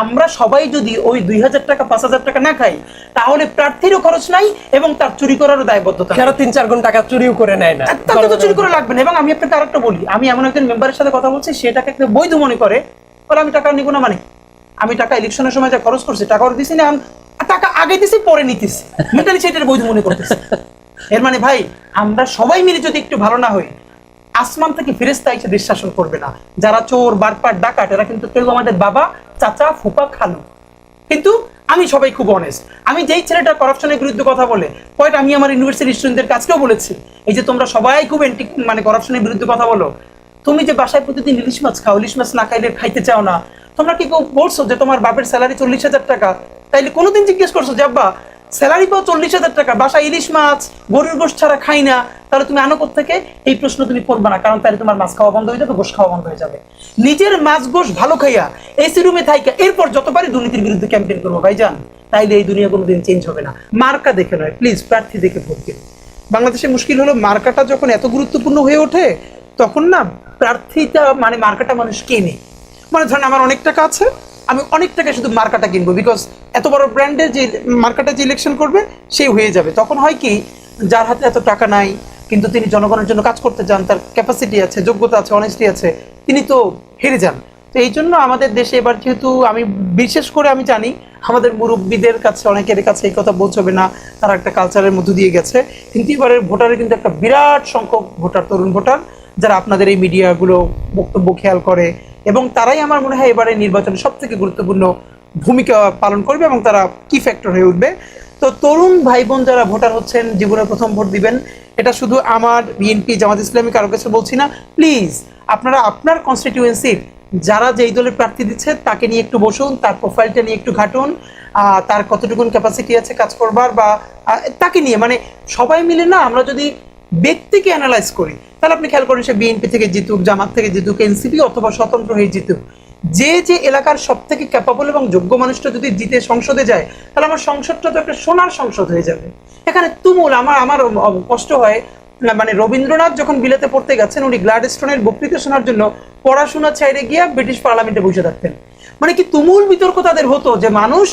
আমরা সবাই যদি ওই 2000 টাকা 5000 টাকা না খাই, তাহলে প্রার্থীরও খরচ নাই এবং তার চুরি করারও দায়বদ্ধতা। 3-4 গুণ টাকা চুরিও করে নেয় না, তাকে তো চুরি করে লাগবে না। এবং আমি আপনাকে আরেকটা বলি, আমি এমন একজন মেম্বারের সাথে কথা বলছি, সেটাকে একটা বৈধ মনে করে, বলে আমি টাকা নিব না, মানে আমি টাকা ইলেকশনের সময় যা খরচ করছি টাকা ওর দিছি না, টাকা আগে দিছি পরে নিতেছি, মেন্টালি সেটার বৈধ মনে করতেছি। এর মানে ভাই, আমরা সবাই মিলে যদি একটু ভালো না হই, আসমান থেকে ফেরেশতা এসে দেশ শাসন করবে না। যারা চোর, বাটপার, ডাকাত, এরা কিন্তু কেউ আমাদের বাবা, চাচা, ফুপা, খালু। কিন্তু আমি সবাই খুব অনেস্ট। আমি যেই ছেলেটা করাপশনের বিরুদ্ধে কথা বলে, পয়েন্ট আমি আমার ইউনিভার্সিটি স্টুডেন্টদের কাছেও বলেছি, এই যে তোমরা সবাই খুব মানে করাপশনের বিরুদ্ধে কথা বলো, তুমি যে বাসায় প্রতিদিন ইলিশ মাছ খাও, ইলিশ মাছ না খাইলে খাইতে চাও না, তোমরা কি কেউ বলছো যে তোমার বাপের স্যালারি 40,000 টাকা? তাইলে কোনোদিন জিজ্ঞেস করছো যে আব্বা স্যালারি পাও 40,000 টাকা, বাসায় ইলিশ মাছ, গরুর গোশত ছাড়া খাই না, তাহলে তুমি আনো কোত্থেকে? এই প্রশ্ন তুমি করবে না, কারণ তাহলে তোমার মাছ খাওয়া বন্ধ হয়ে যাবে, গোশ খাওয়া বন্ধ হয়ে যাবে। নিজের মাছ গোশ ভালো খাইয়া এসি রুমে থাইকা এরপর যতবারই দুর্নীতির বিরুদ্ধে ক্যাম্পেইন করবো ভাইজান, তাইলে এই দুনিয়া কোনোদিন চেঞ্জ হবে না। মার্কা দেখে নয়, প্লিজ প্রার্থী দেখে ভোট দিন। বাংলাদেশে মুশকিল হলো, মার্কাটা যখন এত গুরুত্বপূর্ণ হয়ে ওঠে, তখন না প্রার্থীটা মানে মার্কাটা মানুষ কেনে। মানে ধরেন আমার অনেক টাকা আছে, আমি অনেক টাকা শুধু মার্কাটা কিনবো, বিকজ এত বড় ব্র্যান্ডের যে মার্কাটা যে ইলেকশন করবে সেই হয়ে যাবে। তখন হয় কি, যার হাতে এত টাকা নাই কিন্তু তিনি জনগণের জন্য কাজ করতে চান, তার ক্যাপাসিটি আছে, যোগ্যতা আছে, অনেস্টি আছে, তিনি তো হেরে যান। তো এই জন্য আমাদের দেশে এবার যেহেতু আমি বিশেষ করে আমি জানি আমাদের মুরব্বীদের কাছে অনেকের কাছে এই কথা পৌঁছবে না, তারা একটা কালচারের মধ্য দিয়ে গেছে, কিন্তু এবারের ভোটারের কিন্তু একটা বিরাট সংখ্যক ভোটার, তরুণ ভোটার, যারা আপনাদের এই মিডিয়াগুলো বক্তব্য খেয়াল করে, এবং তারাই আমার মনে হয় এবারে নির্বাচনে সব থেকে গুরুত্বপূর্ণ ভূমিকা পালন করবে এবং তারা কি ফ্যাক্টর হয়ে উঠবে। তো তরুণ ভাই বোন যারা ভোটার হচ্ছেন, জীবনে প্রথম ভোট দিবেন, এটা শুধু আমার বিএনপি, জামাত ইসলামী কারো কাছে বলছি না, প্লিজ আপনারা আপনার কনস্টিটিউয়েন্সির যারা যেই দলের প্রার্থী দিচ্ছে তাকে নিয়ে একটু বসুন, তার প্রোফাইলটা নিয়ে একটু ঘাটুন, তার কতটুকুন ক্যাপাসিটি আছে কাজ করবার, বা তাকে নিয়ে মানে সবাই মিলে না আমরা যদি ব্যক্তিকে অ্যানালাইজ করি, তাহলে আপনি খেয়াল করেন সে বিএনপি থেকে জিতুক, জামাত থেকে জিতুক, এনসিপি অথবা স্বতন্ত্র হয়ে জিতুক, যে যে এলাকার সব থেকে ক্যাপাবল এবং যোগ্য মানুষটা যদি জিতে সংসদে যায়, তাহলে আমার সংসদটা তো একটা সোনার সংসদ হয়ে যাবে। এখানে তুমুল আমার কষ্ট হয়, মানে রবীন্দ্রনাথ যখন বিলেতে পড়তে গেছেন, উনি গ্ল্যাডস্টোনের বক্তৃতা শোনার জন্য পড়াশোনা ছেড়ে গিয়ে ব্রিটিশ পার্লামেন্টে বসে থাকতেন। মানে কি তুমুল বিতর্ক তাদের হতো, যে মানুষ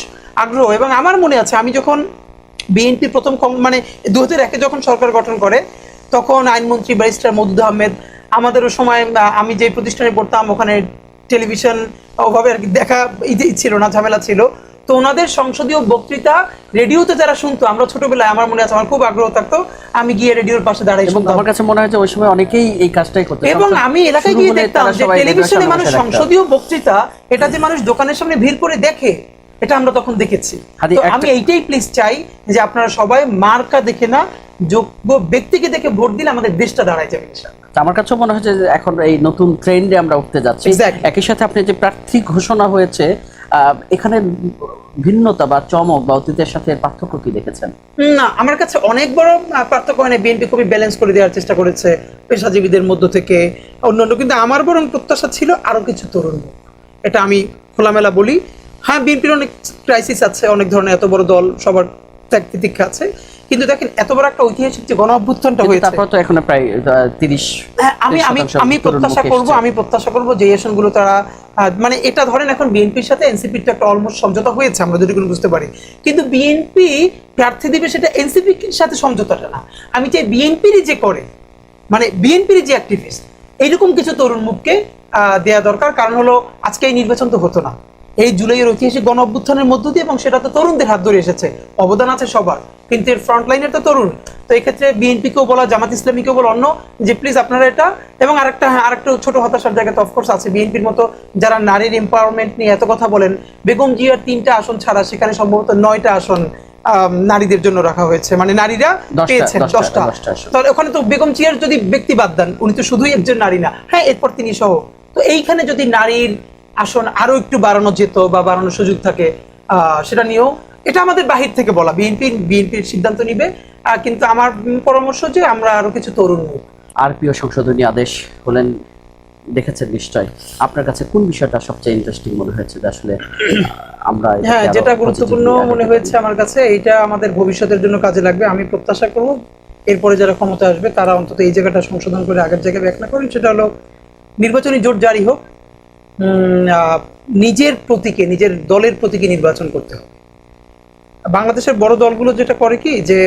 আগ্রহ। এবং আমার মনে আছে আমি যখন বিএনপি প্রথম মানে 2001-এ যখন সরকার গঠন করে, তখন আইনমন্ত্রী ব্যারিস্টার মওদুদ আহমেদ, আমাদেরও সময় আমি যে প্রতিষ্ঠানে পড়তাম ওখানে টেলিভিশন ওভাবে আর কি দেখা ছিল না, ঝামেলা ছিল, তো ওনাদের সংসদীয় বক্তৃতা রেডিওতে যারা শুনতো, আমরা ছোটবেলায় আমার মনে আছে আমার খুব আগ্রহ থাকতো, আমি গিয়ে রেডিওর পাশে দাঁড়াই শুনতাম। আমার কাছে মনে হয় যে ওই সময় অনেকেই এই কাজটাই করতো, এবং আমি এলাকায় গিয়ে দেখতাম যে টেলিভিশনে মানুষ সংসদীয় বক্তৃতা, এটা যে মানুষ দোকানের সামনে ভিড় করে দেখে, এটা আমরা তখন দেখেছি। তো আমি এইটাই প্লিজ চাই যে আপনারা সবাই মার্কা দেখে না, যোগ্য ব্যক্তিকে দেখে ভোট দিলে আমাদের দেশটা দাঁড়ায় যাবে ইনশাআল্লাহ। আমার কাছেও মনে হচ্ছে যে এখন এই নতুন ট্রেন্ডে আমরা উঠতে যাচ্ছি। একই সাথে আপনি যে প্রার্থী ঘোষণা হয়েছে, এখানে ভিন্নতা বা চমক বা অতীতের সাথে পার্থক্য কি দেখেছেন? না, আমার কাছে অনেক বড় পার্থক্য হয় না। বিএনপি খুবই ব্যালেন্স করে দেওয়ার চেষ্টা করেছে পেশাজীবীদের মধ্য থেকে অন্যান্য, কিন্তু আমার বরং প্রত্যাশা ছিল আরো কিছু তরুণ, এটা আমি খোলামেলা বলি। হ্যাঁ, বিএনপির অনেক ক্রাইসিস আছে, অনেক ধরনের, এত বড় দল, সবার ত্যাগ তিতিক্ষা আছে, কিন্তু দেখেন এত বড় একটা ঐতিহাসিক যে গণ অভ্যুত্থানটা হয়েছে, তারপর তো এখন প্রায় 30। হ্যাঁ, আমি প্রত্যাশা করব যে আসনগুলো তারা মানে এটা ধরেন এখন বিএনপির সাথে এনসিপির তো একটা অলমোস্ট সমঝোতা হয়েছে, আমরা যদি কোনো বুঝতে পারি, কিন্তু বিএনপি প্রার্থী দিবে সেটা এনসিপির সাথে সমঝোতাটা না। আমি চাই বিএনপিরই যে করে, মানে বিএনপিরই যে অ্যাক্টিভিস্ট, এইরকম কিছু তরুণ মুখকে দেয়া দরকার। কারণ হলো আজকে এই নির্বাচন তো হতো না, এই জুলাইয়ের ঐতিহাসিক গণ অভ্যুত্থানের মধ্য দিয়ে, এবং সেটা তো তরুণদের হাত ধরে এসেছে, অবদান আছে সবার, কিন্তু এর ফ্রন্ট লাইনের তো তরুণ। তো এই ক্ষেত্রে বিএনপিকেও বলা, জামাত ইসলামীকেও বলা অন্য, যে প্লিজ আপনারা এটা। এবং আরেকটা ছোট হতাশার জায়গা তো অফকোর্স আছে, বিএনপির মতো যারা নারীর এম্পাওয়ারমেন্ট নিয়ে এত কথা বলেন, বেগম জিয়ার 3টা আসন ছাড়া সেখানে সম্ভবত 9টা আসন নারীদের জন্য রাখা হয়েছে, মানে নারীরা পেয়েছেন 10টা। তাহলে ওখানে তো বেগম জিয়ার যদি ব্যক্তি বাদ দেন, উনি তো শুধুই একজন নারী না, হ্যাঁ এরপর তিনি সহ, তো এইখানে যদি নারীর আসন আরো একটু বাড়ানো যেত বা বাড়ানোর সুযোগ থাকে, সেটা নিয়েও, এটা আমাদের বাহির থেকে বলা, বিএনপির সিদ্ধান্ত নিবে, কিন্তু আমার পরামর্শ যে আমরা আরো কিছু তরুণ মুখ। আরপিও সংশোধনী আদেশ হলেন, দেখেছেন নিশ্চয়, আপনার কাছে কোন বিষয়টা সবচেয়ে ইন্টারেস্টিং মনে হয়েছে? আসলে আমরা, হ্যাঁ, যেটা গুরুত্বপূর্ণ মনে হয়েছে আমার কাছে, এটা আমাদের ভবিষ্যতের জন্য কাজে লাগবে। আমি প্রত্যাশা করব এরপরে যারা ক্ষমতা আসবে তারা অন্তত এই জায়গাটা সংশোধন করে আগের জায়গায় ব্যাক না করেন, সেটা হলো নির্বাচনী জোট জারি হোক, নিজের প্রতীকে, নিজের দলের প্রতীকে নির্বাচন করতে হবে। বাংলাদেশের বড় দলগুলো যেটা করে কি, যে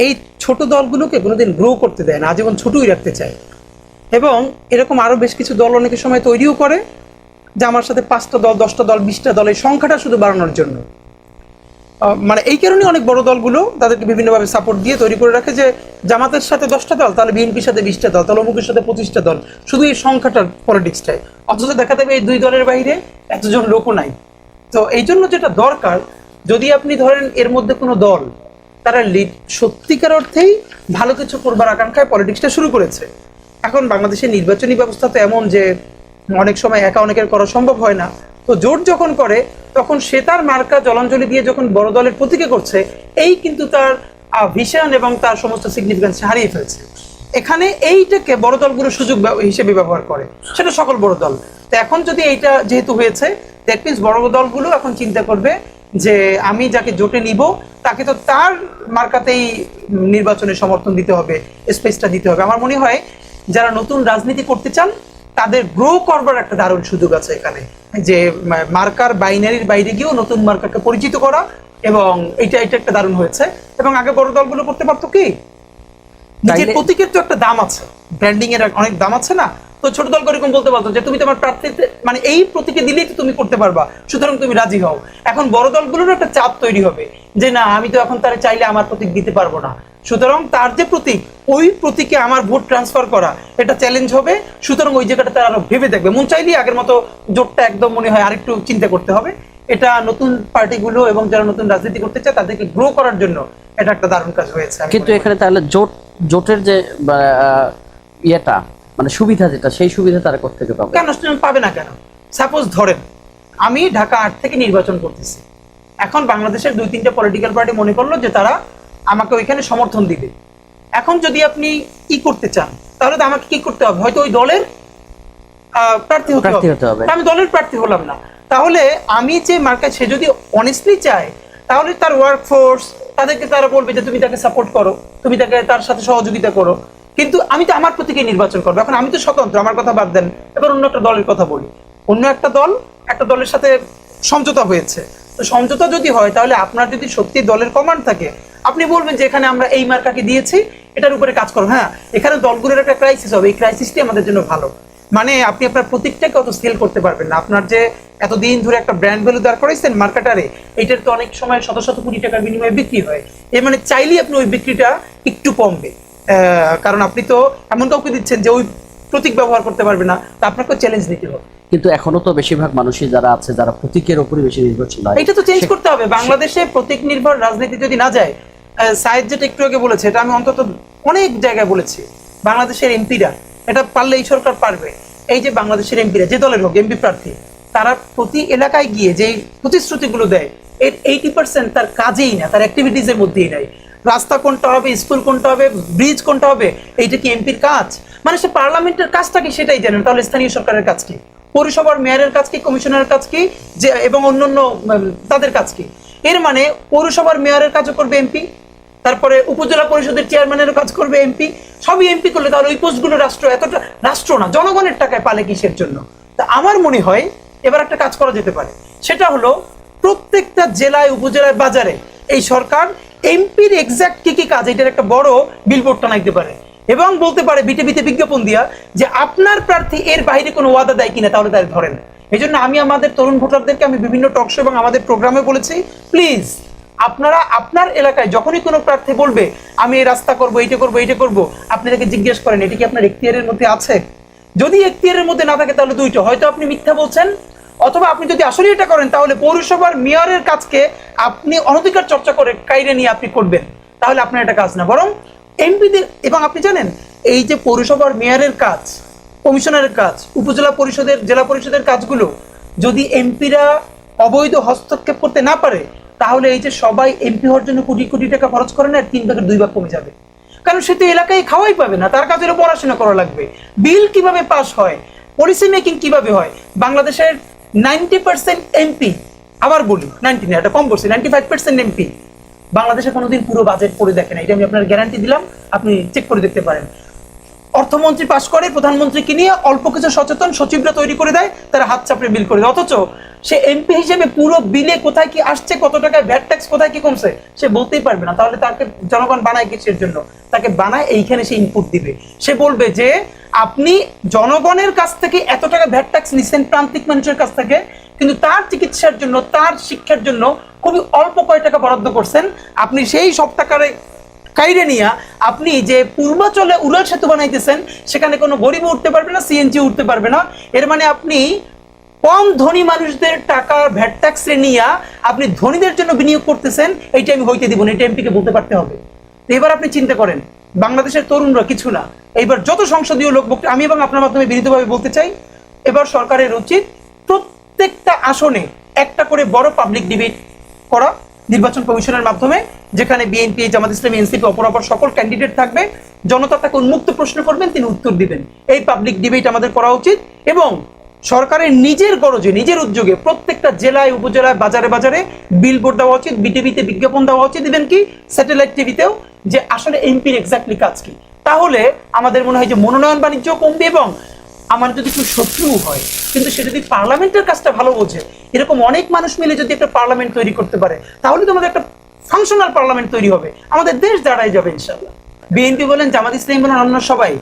এই ছোট দলগুলোকে কোনোদিন গ্রো করতে দেয় না, আজীবন ছোটই রাখতে চায়। এবং এরকম আরো বেশ কিছু দল অনেক সময় তৈরিও করে, যে আমার সাথে 5টা দল, 10টা দল, 20টা দল, এই সংখ্যাটা শুধু বাড়ানোর জন্য। মানে এই কারণে অনেক বড় দলগুলো তাদেরকে বিভিন্নভাবে সাপোর্ট দিয়ে তৈরি করে রাখে, যে জামাতের সাথে 10টা দল, তাহলে বিএনপির সাথে 20টা দল, তাহলে অমুকের সাথে 25টা দল, শুধু এই সংখ্যাটার পলিটিক্সটাই। অথচ দেখা যাবে এই 2 দলের বাইরে এতজন লোকও নাই। তো এই জন্য যেটা দরকার, যদি আপনি ধরেন এর মধ্যে কোনো দল তারা সত্যিকার অর্থেই ভালো কিছু করবার আকাঙ্ক্ষায় পলিটিক্সটা শুরু করেছে। এখন বাংলাদেশের নির্বাচনী ব্যবস্থা তো এমন যে অনেক সময় একা অনেকের করা সম্ভব হয় না। তো জোট যখন করে তখন সে তার মার্কা জলাঞ্জলি দিয়ে যখন বড় দলের প্রতীকে করছে, এই কিন্তু তার ভিশন এবং তার সমস্ত সিগনিফিকেন্স হারিয়ে ফেলছে। এখানে এইটাকে বড় দলগুলো সুযোগ হিসেবে ব্যবহার করে, সেটা সকল বড় দল। তো এখন যদি এইটা যেহেতু হয়েছে, দ্যাট মিনস বড় দলগুলো এখন চিন্তা করবে যে আমি যাকে জোটে নিব তাকে তো তার মার্কাতেই নির্বাচনে সমর্থন দিতে হবে, স্পেসটা দিতে হবে। আমার মনে হয় যারা নতুন রাজনীতি করতে চান তাদের গ্রো করবার একটা দারুণ সুযোগ আছে এখানে, যে মার্কার বাইনারির বাইরে গিয়েও নতুন মার্কাকে পরিচিত করা, এবং এটা একটা দারুণ হয়েছে। এবং আগে বড় দলগুলো করতে পারতো কি, নিজের প্রতীকের তো একটা দাম আছে, ব্র্যান্ডিং এর অনেক দাম আছে না। তো ছোট দল এরকম বলতে পারতো যে তুমি তোমার প্রার্থীতে মানে এই প্রতীকে দিলেই তো তুমি করতে পারবা, সুতরাং তুমি রাজি হও। এখন বড় দলগুলোর একটা চাপ তৈরি হবে যে না, আমি তো এখন তারা চাইলে আমার প্রতীক দিতে পারবো না, সুতরাং তার যে প্রতীক, ওই প্রতীকে আমার ভোট ট্রান্সফার করা এটা চ্যালেঞ্জ হবে। সুতরাং ওই জায়গাটা তারা আরো ভেবে দেখবে, মন চাইলেই আগের মতো জোটটা একদম মনে হয় আরেকটু চিন্তা করতে হবে। এটা নতুন পার্টিগুলো এবং যারা নতুন রাজনীতি করতে চায় তাদেরকে গ্রো করার জন্য এটা একটা দারুণ কাজ হয়েছে। কিন্তু এখানে তাহলে জোটের যে ইয়েটা মানে সুবিধা, যেটা সেই সুবিধা তারা কোত্থেকে পাবে? কেন পাবে না কেন? সাপোজ ধরেন আমি ঢাকা 8 থেকে নির্বাচন করতেছি, এখন বাংলাদেশের 2-3টা পলিটিক্যাল পার্টি মনে করলো যে তারা আমাকে ওইখানে সমর্থন দিবে। এখন যদি আপনি কি করতে চান, তাহলে তো আমাকে কি করতে হবে, হয়তো ওই দলের প্রার্থী হতে হবে। আমি দলের প্রার্থী হলাম না, তাহলে আমি যে মার্কায় সে যদি অনেস্টলি চায়, তাহলে তার ওয়ার্ক ফোর্স তাদেরকে তারা বলবে যে তুমি তাকে সাপোর্ট করো, তুমি তাকে তার সাথে সহযোগিতা করো। কিন্তু আমি তো আমার প্রতীকে নির্বাচন করবো, এখন আমি তো স্বতন্ত্র, আমার কথা বাদ দেন, এবার অন্য একটা দলের কথা বলি। অন্য একটা দলের সাথে সমঝোতা হয়েছে, তো সমঝোতা যদি হয় তাহলে আপনার যদি সত্যি দলের কমান্ড থাকে, আপনি বলবেন যে এখানে আমরা এই মার্কাকে দিয়েছি, এটার উপরে কাজ করো। হ্যাঁ, এখানে দলগুলোর একটা ক্রাইসিস হবে, এই ক্রাইসিসটি আমাদের জন্য ভালো। মানে আপনি আপনার প্রতীকটাকে অত সেল করতে পারবেন না, আপনার যে এতদিন ধরে একটা ব্র্যান্ড ভ্যালু দাঁড় করাইছেন মার্কেটারে, এইটার তো অনেক সময় শত শত কোটি টাকার বিনিময়ে বিক্রি হয়। এর মানে চাইলেই আপনি ওই বিক্রিটা একটু কমবে, কারণ আপনি তো এমন কাউকে দিচ্ছেন যে ওই প্রতীক ব্যবহার করতে পারবে না, তা আপনাকে চ্যালেঞ্জ নিতে হবে। কিন্তু এখনো তো বেশিরভাগ মানুষই যারা আছে যারা প্রতীকের উপরে বেশি নির্ভরশীল, এটা তো চেঞ্জ করতে হবে। বাংলাদেশে প্রতীক নির্ভর রাজনীতি যদি না যায়, সাইদ যেটা একটু আগে বলেছে, এটা আমি অন্তত অনেক জায়গায় বলেছি, বাংলাদেশের এমপিরা এটা পারলে এই সরকার পারবে। এই যে বাংলাদেশের এমপিরা যে দলের হোক, এমপি প্রার্থী, তারা প্রতি এলাকায় গিয়ে যে প্রতিশ্রুতিগুলো দেয়, এর 80% তার কাজেই না, তার অ্যাক্টিভিটিসের মধ্যেই নাই। রাস্তা কোনটা হবে, স্কুল কোনটা হবে, ব্রিজ কোনটা হবে, এইটা কি এমপির কাজ? মানে সে পার্লামেন্টের কাজটা কি সেটাই জানেন, তাহলে স্থানীয় সরকারের কাজ কি, পৌরসভার মেয়রের কাজ কি, কমিশনারের কাজ কি, যে এবং অন্যান্য তাদের কাজ কি? এর মানে পৌরসভার মেয়রের কাজও করবে এমপি, তারপরে উপজেলা পরিষদের চেয়ারম্যানের কাজ করবে এমপি, সবই এমপি করলে তাহলে ওই পোস্টগুলো এতটা রাষ্ট্র না, জনগণের টাকায় পালে কিসের জন্য? তা আমার মনে হয় এবার একটা কাজ করা যেতে পারে, সেটা হলো প্রত্যেকটা জেলায়, উপজেলায়, বাজারে এই সরকার এমপির এক্সাক্ট কি কি কাজ, এটার একটা বড় বিলবোর্ড টানাইতে পারে এবং বলতে পারে বিটিভিতে বিজ্ঞাপন দিয়া যে আপনার প্রার্থী এর বাইরে কোনো ওয়াদা দেয় কিনা, তাহলে তাই ধরেন। এই জন্য আমি আমাদের তরুণ ভোটারদেরকে আমি বিভিন্ন টকশো এবং আমাদের প্রোগ্রামে বলেছি, প্লিজ আপনারা আপনার এলাকায় যখনই কোনো প্রার্থী বলবে আমি এই রাস্তা করবো, এইটা করবো, এইটা করবো, আপনি তাকে জিজ্ঞেস করেন এটা কি আপনার এখতিয়ারের মধ্যে আছে। যদি এখতিয়ারের মধ্যে না থাকে তাহলে দুইটা, হয়তো আপনি মিথ্যা বলছেন, অথবা আপনি যদি আসলে এটা করেন তাহলে পৌরসভার মেয়রের কাজকে আপনি অনধিকার চর্চা করে কাইরে নিয়ে আপনি করবেন, তাহলে আপনার এটা কাজ না। বরং এমপিদের, এবং আপনি জানেন এই যে পৌরসভার মেয়রের কাজ, কমিশনারের কাজ, উপজেলা পরিষদের, জেলা পরিষদের কাজগুলো যদি এমপিরা অবৈধ হস্তক্ষেপ করতে না পারে, তাহলে এই যে সবাই এমপি হওয়ার জন্য কোটি কোটি টাকা খরচ করে না, 3/2 কমে যাবে। কারণ সে তো এলাকায় খাওয়াই পাবে না, তার কাজেরও পড়াশোনা করা লাগবে, বিল কিভাবে পাস হয়, পলিসি মেকিং কিভাবে হয়। বাংলাদেশের 90% এমপি, আবার বলি 90 না, এটা কম বলছি, 95% এমপি বাংলাদেশে কোনোদিন পুরো বাজেট পড়ে দেখে না, এটা আমি আপনার গ্যারান্টি দিলাম, আপনি চেক করে দেখতে পারেন। অর্থমন্ত্রী পাশ করে, প্রধানমন্ত্রীকে নিয়ে অল্প কিছু সচেতন সচিবরা তৈরি করে দেয়, তারা হাত চাপড়ে বিল করে দেয়। অথচ সে এমপি হিসেবে পুরো বিলে কোথায় কি আসছে, কত টাকায় ভ্যাট ট্যাক্স কোথায় কি কমছে সে বলতেই পারবে না। তাহলে তাকে জনগণ বানায় কিসের জন্য? তাকে বানায় এইখানে সে ইনপুট দিবে। সে বলবে যে আপনি জনগণের কাছ থেকে এত টাকা ভ্যাট ট্যাক্স নিচ্ছেন, প্রান্তিক মানুষের কাছ থেকে, কিন্তু তার চিকিৎসার জন্য, তার শিক্ষার জন্য খুবই অল্প কয় টাকা বরাদ্দ করছেন। আপনি সেই সব টাকার কাইরে নিয়া আপনি যে পূর্বাচলে উড়াল সেতু বানাইতেছেন, সেখানে কোনো গরিব উঠতে পারবে না, সিএনজি উঠতে পারবে না। এর মানে আপনি কম ধনী মানুষদের টাকা ভ্যাট ট্যাক্স নিয়ে আপনি ধনীদের জন্য বিনিয়োগ করতেছেন। এইটা আমি হইতে দিব না, এটা এমপিকে বলতে পারতে হবে। তো এবার আপনি চিন্তা করেন, বাংলাদেশের তরুণরা কিছু না, এইবার যত সংসদীয় লোক আমি এবং আপনার মাধ্যমে বিনীতভাবে বলতে চাই, এবার সরকারের উচিত প্রত্যেকটা আসনে একটা করে বড় পাবলিক ডিবেট করা নির্বাচন কমিশনের মাধ্যমে, যেখানে বিএনপি, জামাত ইসলামী, এনসিপি অপরাপর সকল ক্যান্ডিডেট থাকবে। জনতা তাকে উন্মুক্ত প্রশ্ন করবেন, তিনি উত্তর দিবেন। এই পাবলিক ডিবেট আমাদের করা উচিত। এবং সরকারের নিজের গরজে, নিজের উদ্যোগে প্রত্যেকটা জেলায়, উপজেলায়, বাজারে বাজারে বিলবোর্ড দেওয়া উচিত, বিটিভিতে বিজ্ঞাপন দেওয়া উচিত, ইভেন কি স্যাটেলাইট টিভিতেও, যে আসলে এমপির এক্স্যাক্টলি কাজ কি। তাহলে আমাদের মনে হয় যে মনোনয়ন বাণিজ্য কমবে। এবং আমার যদি কেউ শত্রু হয়, কিন্তু সে যদি পার্লামেন্টের কাজটা ভালো বোঝে, এরকম অনেক মানুষ মিলে যদি একটা পার্লামেন্ট তৈরি করতে পারে, তাহলে তো আমাদের একটা ফাংশনাল পার্লামেন্ট তৈরি হবে, আমাদের দেশ দাঁড়ায় যাবে ইনশাআল্লাহ। বিএনপি বলেন, জামাত ইসলামী বলেন, অন্য সবাই,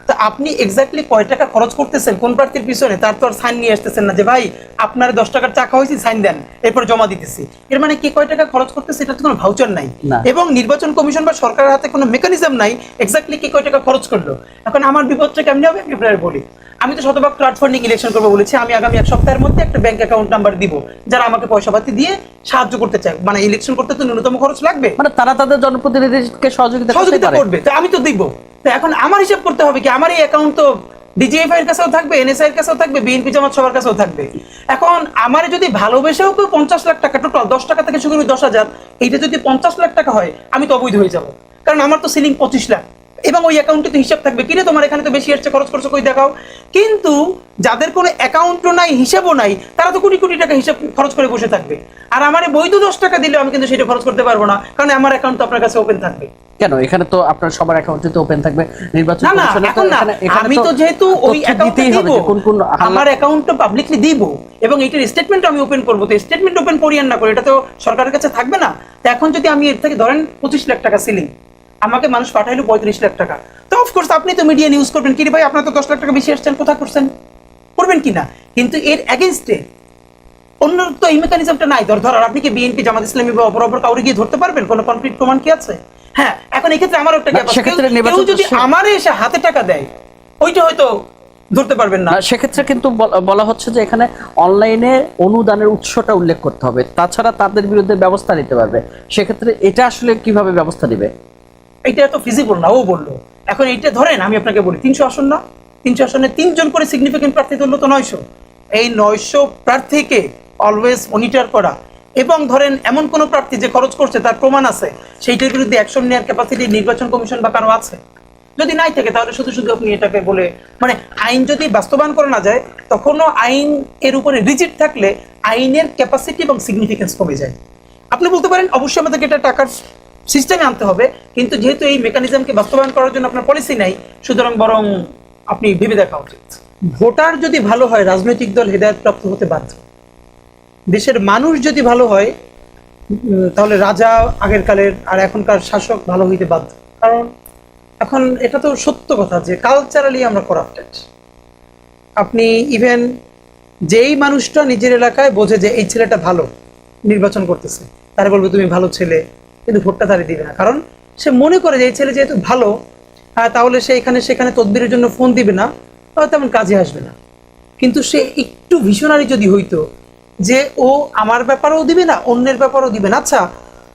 তা আপনি এক্স্যাক্টলি কয় টাকা খরচ করতেছেন কোন প্রার্থীর পিছনে, তার তো আর সাইন নিয়ে আসতেছেন না যে ভাই আপনার 10 টাকার চা খাওয়াইছি, সাইন দেন, এরপর জমা দিতেছি। এর মানে কি কয় টাকা খরচ করতেছে এটা তো কোনো ভাউচার নাই, এবং নির্বাচন কমিশন বা সরকারের হাতে কোনো মেকানিজম নাই এক্স্যাক্টলি কি কয় টাকা খরচ করলো। এখন আমার বিপদটা কেমনি হবে আমি আপনাদের বলি। আমি তো শতভাগ ক্রাউড ফান্ডিং ইলেকশন করবো বলেছি। আমি আগামী 1 সপ্তাহের মধ্যে একটা ব্যাংক অ্যাকাউন্ট নাম্বার দিব, যারা আমাকে পয়সা পাতি দিয়ে সাহায্য করতে চায়। মানে ইলেকশন করতে তো ন্যূনতম খরচ লাগবে, মানে তারা তাদের জনপ্রতিনিধিকে সহযোগিতা করবে, তো আমি তো দিব। তো এখন আমার হিসাব করতে হবে কি, আমার এই অ্যাকাউন্ট তো ডিজিএফআই এর কাছেও থাকবে, এনএসআই এর কাছেও থাকবে, বিএনপি জামাত সবার কাছেও থাকবে। এখন আমার যদি ভালোবেসেও কেউ 50 লাখ টাকা, টোটাল 10 টাকা থেকে শুরু করে 10,000, এইটা যদি 50 লাখ টাকা হয়, আমি তো অবৈধ হয়ে যাব, কারণ আমার তো সিলিং 25 লাখ। এবং ওই অ্যাকাউন্টে তো হিসাব থাকবে, কিরে তোমার এখানে তো বেশি আসছে, খরচ করছো, কই দেখাও। কিন্তু যাদের কোনো অ্যাকাউন্টও নাই, হিসাবও নাই, তারা তো কোটি কোটি টাকা হিসাব খরচ করে বসে থাকবে। আর আমার বৈধ 10 টাকা দিলে আমি কিন্তু সেটা খরচ করতে পারবো না, কারণ আমার অ্যাকাউন্ট তো আপনার কাছে ওপেন থাকবে। কেন? এখানে তো আপনার সবার অ্যাকাউন্টে তো ওপেন থাকবে। নির্বাচন আমি তো যেহেতু ওই অ্যাকাউন্টে দিব, আমার অ্যাকাউন্টটা পাবলিকলি দিব, এবং এইটার স্টেটমেন্ট আমি ওপেন করবো। তো স্টেটমেন্ট ওপেন করি আর না করি, এটা তো সরকারের কাছে থাকবে না। তো এখন যদি আমি এর থেকে ধরেন 25 লাখ টাকা সিলিং, আমাকে মানুষ পাঠাইলো 35 লাখ টাকা, তো অফকোর্স আপনি তো মিডিয়া নিউজ করবেন, কি রে ভাই আপনার তো 10 লাখ টাকা বেশি আসছেন, কোথায় করছেন, করবেন কিনা। কিন্তু এর এগেইনস্টে অন্য তো এই মেকানিজমটা নাই। ধরার আপনি কি বিএনপি, জামাত ইসলামী বা অপরাপর কাউরে গিয়ে ধরতে পারবেন? কোনো কনক্রিট প্রমাণ কি আছে? হ্যাঁ, এখন এই ক্ষেত্রে আমার একটা গ্যাপ আছে। কেউ যদি আমারে এসে হাতে টাকা দেয়, ওইটা হয়তো ধরতে পারবেন না। সেক্ষেত্রে কিন্তু বলা হচ্ছে যে এখানে অনলাইনে অনুদানের উৎসটা উল্লেখ করতে হবে, তাছাড়া তাদের বিরুদ্ধে ব্যবস্থা নিতে পারবে। সেক্ষেত্রে এটা আসলে কিভাবে ব্যবস্থা দিবে? এটা তো ফিজিবল না, ও বললো। এখন এইটা ধরেন আমি আপনাকে বলি, 300 আসন না, 300 আসনে 3 জন করে সিগনিফিকেন্ট প্রার্থী তুললো তো 900। এই 900 প্রার্থীকে অলওয়েজ মনিটর করা, এবং ধরেন এমন কোন প্রার্থী যে খরচ করছে তার প্রমাণ আছে, সেইটার বিরুদ্ধে অ্যাকশন নেওয়ার ক্যাপাসিটি নির্বাচন কমিশন বা কারো আছে? যদি নাই থাকে, তাহলে শুধু শুধু আপনি এটাকে বলে, মানে আইন যদি বাস্তবায়ন করা না যায়, তখনও আইন এর উপরে রিজিড থাকলে আইনের ক্যাপাসিটি এবং সিগনিফিকেন্স কমে যায়। আপনি বলতে পারেন অবশ্যই আমাদেরকে এটা টাকার সিস্টেমে আনতে হবে, কিন্তু যেহেতু এই মেকানিজমকে বাস্তবায়ন করার জন্য আপনার পলিসি নাই, সুতরাং বরং আপনি ভেবে দেখা উচিত। ভোটার যদি ভালো হয়, রাজনৈতিক দল হেদায়েতপ্রাপ্ত হতে বাধ্য। দেশের মানুষ যদি ভালো হয়, তাহলে রাজা আগের কালের আর এখনকার শাসক ভালো হইতে বাধ্য। কারণ এখন এটা তো সত্য কথা যে কালচারালি আমরা করাপ্টেড। আপনি ইভেন যেই মানুষটা নিজের এলাকায় বোঝে যে এই ছেলেটা ভালো, নির্বাচন করতেছে, তারা বলবে তুমি ভালো ছেলে, কিন্তু ভোটটা তারে দিবে না। কারণ সে মনে করে যে এই ছেলে যেহেতু ভালো, তাহলে সে এখানে সেখানে তদবিরের জন্য ফোন দিবে না, তেমন কাজে আসবে না। কিন্তু সে একটু ভিশনারি যদি হইতো, যে ও আমার ব্যাপারেও দিবে না, অন্যের ব্যাপারেও দিবে না, আচ্ছা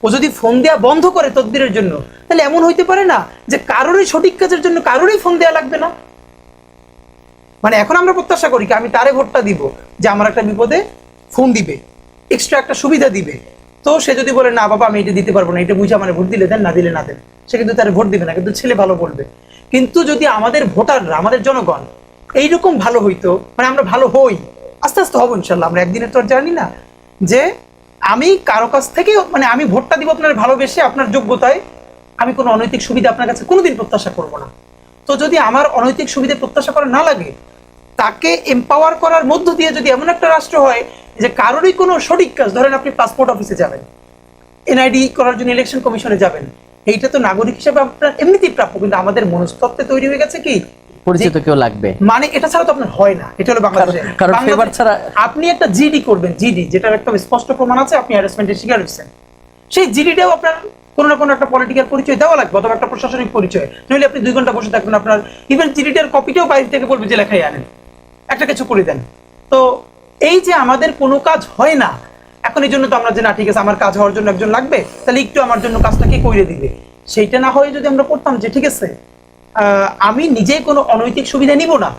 ও যদি ফোন দেওয়া বন্ধ করে তদবিরের জন্য, তাহলে এমন হইতে পারে না যে কারোরই সঠিক কাজের জন্য কারোরই ফোন দেওয়া লাগবে না। মানে এখন আমরা প্রত্যাশা করি কি আমি তারে ভোটটা দিব যে আমার একটা বিপদে ফোন দিবে, এক্সট্রা একটা সুবিধা দিবে। তো সে যদি বলে না বাবা আমি এটা দিতে পারবো না, এটা বুঝে আমার ভোট দিলে দেন, না দিলে না দেন, সে কিন্তু তার ভোট দিবে না, কিন্তু ছেলে ভালো বলবে। কিন্তু যদি আমাদের ভোটাররা, আমাদের জনগণ এইরকম ভালো হইতো, মানে আমরা ভালো হই, আস্তে আস্তে হবো ইনশাল্লাহ। আমরা একদিনের তো আর জানি না যে আমি কারো কাছ থেকে, মানে আমি ভোটটা দিব আপনার ভালোবেসে, আপনার যোগ্যতায়, আমি কোনো অনৈতিক সুবিধা আপনার কাছে কোনোদিন প্রত্যাশা করবো না। তো তো যদি আমার অনৈতিক সুবিধা প্রত্যাশা করা না লাগে, তাকে এম্পাওয়ার করার মধ্য দিয়ে যদি এমন একটা রাষ্ট্র হয় যে কারোরই কোনো সঠিক কাজ, ধরেন আপনি পাসপোর্ট অফিসে যাবেন, এনআইডি করার জন্য ইলেকশন কমিশনে যাবেন, এইটা তো নাগরিক হিসেবে আপনার এমনিতেই প্রাপ্য, কিন্তু আমাদের মনস্তত্ত্বে তৈরি হয়ে গেছে কি পরিচিত কেউ লাগবে, মানে এটা ছাড়া তো আপনার হয় না। এটা হলো বাংলাদেশে, কারণ ফেভার ছাড়া আপনি একটা জিডি করবেন, জিডি যেটার একটা স্পষ্ট প্রমাণ আছে আপনি হ্যারাসমেন্টের শিকার হয়েছেন, সেই জিডিটাও আপনার কোনো না কোনো একটা পলিটিক্যাল পরিচয় দেওয়া লাগবে অথবা একটা প্রশাসনিক পরিচয়, নইলে আপনি 2 ঘন্টা বসে থাকবেন, আপনার ইভেন জিডিটার কপিটাও বাইরে থেকে বলবে যে লেখাই আনেন, একটা কিছু করে দেন। তো এই যে আমাদের কোনো কাজ হয় না, এখন এই জন্য তো আমরা যে না ঠিক আছে আমার কাজ হওয়ার জন্য একজন লাগবে, তাহলে একটু আমার জন্য কাজটা কে করে দিবে, সেইটা না হয়ে যদি আমরা করতাম যে ঠিক আছে আমি নিজে কোনো অনৈতিক সুবিধা নিব না,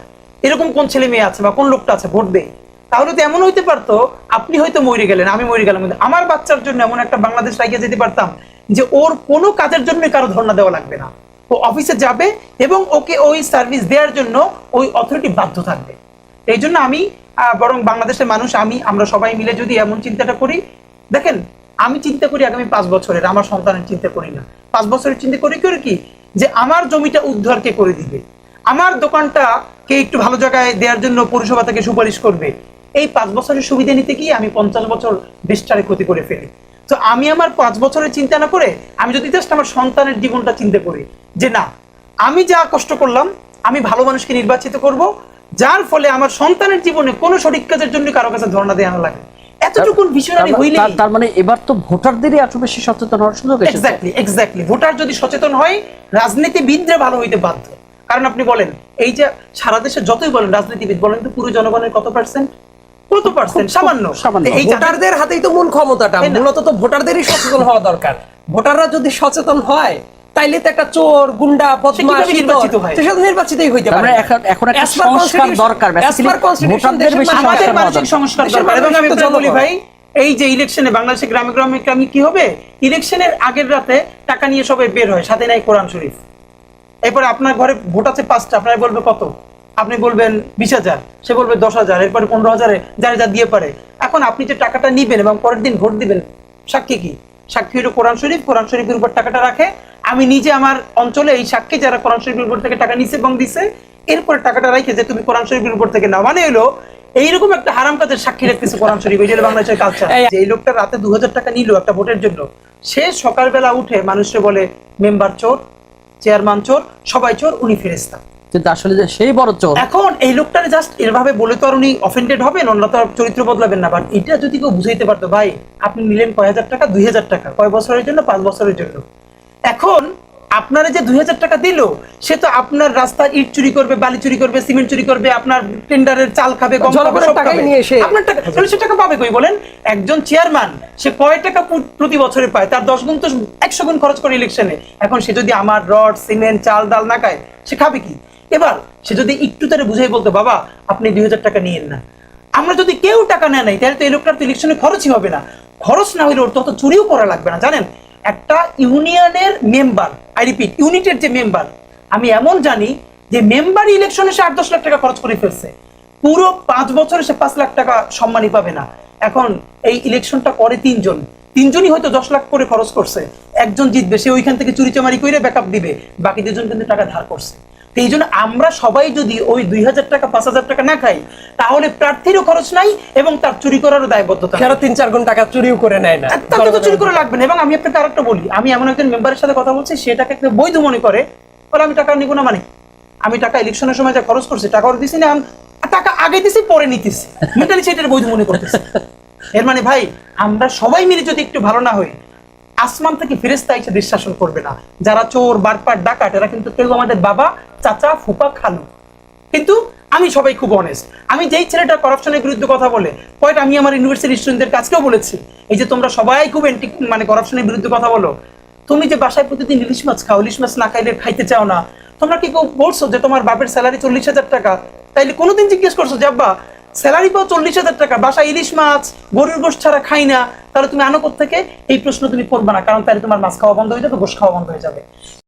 এরকম কোন ছেলে মেয়ে আছে বা কোন লোকটা আছে ভোট দেয়, তাহলে তো এমন হইতে পারতো আপনি হয়তো মরে গেলেন, আমি মরে গেলাম, কিন্তু আমার বাচ্চার জন্য এমন একটা বাংলাদেশ রাখিয়ে যেতে পারতাম যে ওর কোনো কাজের জন্য কারো ধর্ণা দেওয়া লাগবে না, ও অফিসে যাবে এবং ওকে ওই সার্ভিস দেওয়ার জন্য ওই অথরিটি বাধ্য থাকবে। এই জন্য আমি বরং বাংলাদেশের মানুষ আমরা সবাই মিলে যদি এমন চিন্তাটা করি, দেখেন আমি চিন্তা করি আগামী 5 বছরের, আমার সন্তানের চিন্তা করি না, 5 বছরের চিন্তা করি করে কি যে আমার জমিটা উদ্ধার কে করে দিবে, আমার দোকানটা কে একটু ভালো জায়গায় দেওয়ার জন্য পৌরসভা থেকে সুপারিশ করবে, এই 5 বছরের সুবিধা নিতে গিয়ে আমি 50 বছর দেশটারে ক্ষতি করে ফেলি। তো আমি আমার 5 বছরের চিন্তা না করে আমি যদি জাস্ট আমার সন্তানের জীবনটা চিন্তা করি যে না আমি যা কষ্ট করলাম আমি ভালো মানুষকে নির্বাচিত করব, যার ফলে আমার সন্তানের জীবনে কোনো সঠিক কাজের জন্য কারো কাছে ধর্ণা দেওয়া না লাগে, এতটুকুন ভিশনারি হইলে তার মানে এবার তো ভোটারদেরই এত বেশি সচেতন হওয়ার সুযোগ এসেছে। এক্স্যাক্টলি ভোটার যদি সচেতন হয় রাজনীতিবিদরা ভালো হইতে বাধ্য। কারণ আপনি বলেন এই যে সারা দেশে যতই বলেন রাজনীতিবিদ বলেন তো পুরো জনগণের কত পার্সেন্ট, সামান্য। এই ভোটারদের হাতেই তো মূল ক্ষমতাটা, মূলত তো ভোটারদেরই সচেতন হওয়া দরকার। ভোটাররা যদি সচেতন হয় তাইলে তো একটা চোর গুন্ডা বদমাশ নির্বাচিত হয়, নির্বাচিতই হইতে পারে। এখন একটা সংস্কার দরকার, ভোটারদের বেশি আমাদের মানসিক সংস্কার দরকার। এবং আমি বলি ভাই এই যে ইলেকশনে বাংলাদেশে গ্রামে গ্রামে কি হবে, ইলেকশনের আগের রাতে টাকা নিয়ে সবাই বের হয়, সাথে নাই কোরআন শরীফ, এরপরে আপনার ঘরে ভোট আছে 5টা, আপনার বলবে কত, আপনি বলবেন 20,000, সে বলবে 10,000, এরপরে 15,000, যারা যা দিয়ে পারে। এখন আপনি যে টাকাটা নিবেন এবং পরের দিন ভোট দিবেন, সাক্ষী কি? সাক্ষী হলো কোরআন শরীফ, কোরআন শরীফের উপর টাকাটা রাখে। আমি নিজে আমার অঞ্চলে এই সাক্ষী যারা কোরআন শরীফের উপর থেকে টাকা নিছে এবং দিছে, এরপরে টাকাটা রাখে যে তুমি কোরআন শরীফের উপর থেকে নাও, মানে হলো এইরকম একটা হারাম কাজের সাক্ষী রাখতেছে কোরআন শরীফ। এই যে বাংলাদেশের কালচার, যে এই লোকটা রাতে 2,000 টাকা নিল একটা ভোটের জন্য, সে সকালবেলা উঠে মানুষকে বলে মেম্বার চোর, চেয়ারম্যান চোর, সবাই চোর, উনি ফেরেশতা, কিন্তু আসলে যে সেই বড় চোর। এখন এই লোকটারে জাস্ট এভাবে বলে তো আর উনি অফেন্ডেড হবেন, অন্য তো চরিত্র বদলাবেন না। বাট এটা যদি কেউ বুঝাইতে পারতো, ভাই আপনি নিলেন কয় হাজার টাকা, 2,000 টাকা, কয় বছরের জন্য, 5 বছরের জন্য। এখন আপনারা যে 2,000 টাকা দিল, সে তো আপনার রাস্তার ইট চুরি করবে, বালি চুরি করবে, সিমেন্ট চুরি করবে, আপনার টেন্ডারের চাল খাবে, গম খাবে, সব খাবে। আপনার টাকা, তাহলে সে টাকা পাবে কই বলেন? একজন চেয়ারম্যান সে কয় টাকা প্রতি বছরে পায়? তার 10 গুণ তো 100 গুণ খরচ করে ইলেকশনে। এখন সে যদি আমার রড, সিমেন্ট, চাল, ডাল না খায়, সে খাবে কি? এবার সে যদি একটু তারে বুঝাই বলতো, বাবা আপনি 2,000 টাকা নিয়েন না, আমরা যদি কেউ টাকা নেয় নাই, তাহলে তো এই লোকটার তো ইলেকশনে খরচই হবে না। খরচ না হইলে ওর তত চুরিও করা লাগবে না। জানেন, একটা ইউনিয়নের মেম্বার, আই রিপিট ইউনিটের যে মেম্বার, আমি এমন জানি যে মেম্বার ইলেকশনে সে 8-10 লাখ টাকা খরচ করে ফেলছে, পুরো 5 বছরে সে 5 লাখ টাকা সম্মানই পাবে না। এখন এই ইলেকশনটা করে তিনজনই হয়তো 10 লাখ করে খরচ করছে, একজন জিতবে, সে ওইখান থেকে চুরি চামারি করে ব্যাকআপ দিবে, বাকি 2জন কিন্তু টাকা ধার করছে। এই জন্য আমরা সবাই যদি ওই 2,000 টাকা 5,000 টাকা না খাই, তাহলে প্রার্থীরও খরচ নাই এবং তার চুরি করারও দায়বদ্ধতা। 3-4 গুণ টাকা চুরিও করে নেয় না, তাকে তো চুরি করে লাগবে না। এবং আমি আপনাকে আরেকটা বলি, আমি এমন একজন মেম্বারের সাথে কথা বলছি, সেটাকে একটা বৈধ মনে করে, বলে আমি টাকা নিব না, মানে আমি টাকা ইলেকশনের সময় যা খরচ করছি টাকা দিছি না, টাকা আগে দিছি পরে নিতেছি, মেন্টালি সেটার বৈধ মনে করতেছি। এর মানে ভাই আমরা সবাই মিলে যদি একটু ভালো না হই, আসমান থেকে ফেরেশতা এসে দেশ শাসন করবে না। যারা চোর, বাটপার, ডাকাত, এরা কিন্তু কেউ আমাদের বাবা, চাচা, ফুপা, খালু। কিন্তু আমি সবাই খুব অনেস্ট। আমি যেই ছেলেটা করাপশনের বিরুদ্ধে কথা বলে, পয়েন্ট আমি আমার ইউনিভার্সিটি স্টুডেন্টদের কাছেও বলেছি, এই যে তোমরা সবাই খুব মানে করাপশনের বিরুদ্ধে কথা বলো, তুমি যে বাসায় প্রতিদিন ইলিশ মাছ খাও, ইলিশ মাছ না খাইলে খাইতে চাও না, তোমরা কি কেউ বলছো যে তোমার বাপের স্যালারি 40,000 টাকা? তাইলে কোনোদিন জিজ্ঞেস করছো যে আব্বা স্যালারি পাও 40,000 টাকা, বাসায় ইলিশ মাছ, গরুর গোশত ছাড়া খাই না, তাহলে তুমি আনো কোত্থেকে? এই প্রশ্ন তুমি করবে না, কারণ তাহলে তোমার মাছ খাওয়া বন্ধ হয়ে যাবে, গোশত খাওয়া বন্ধ হয়ে যাবে।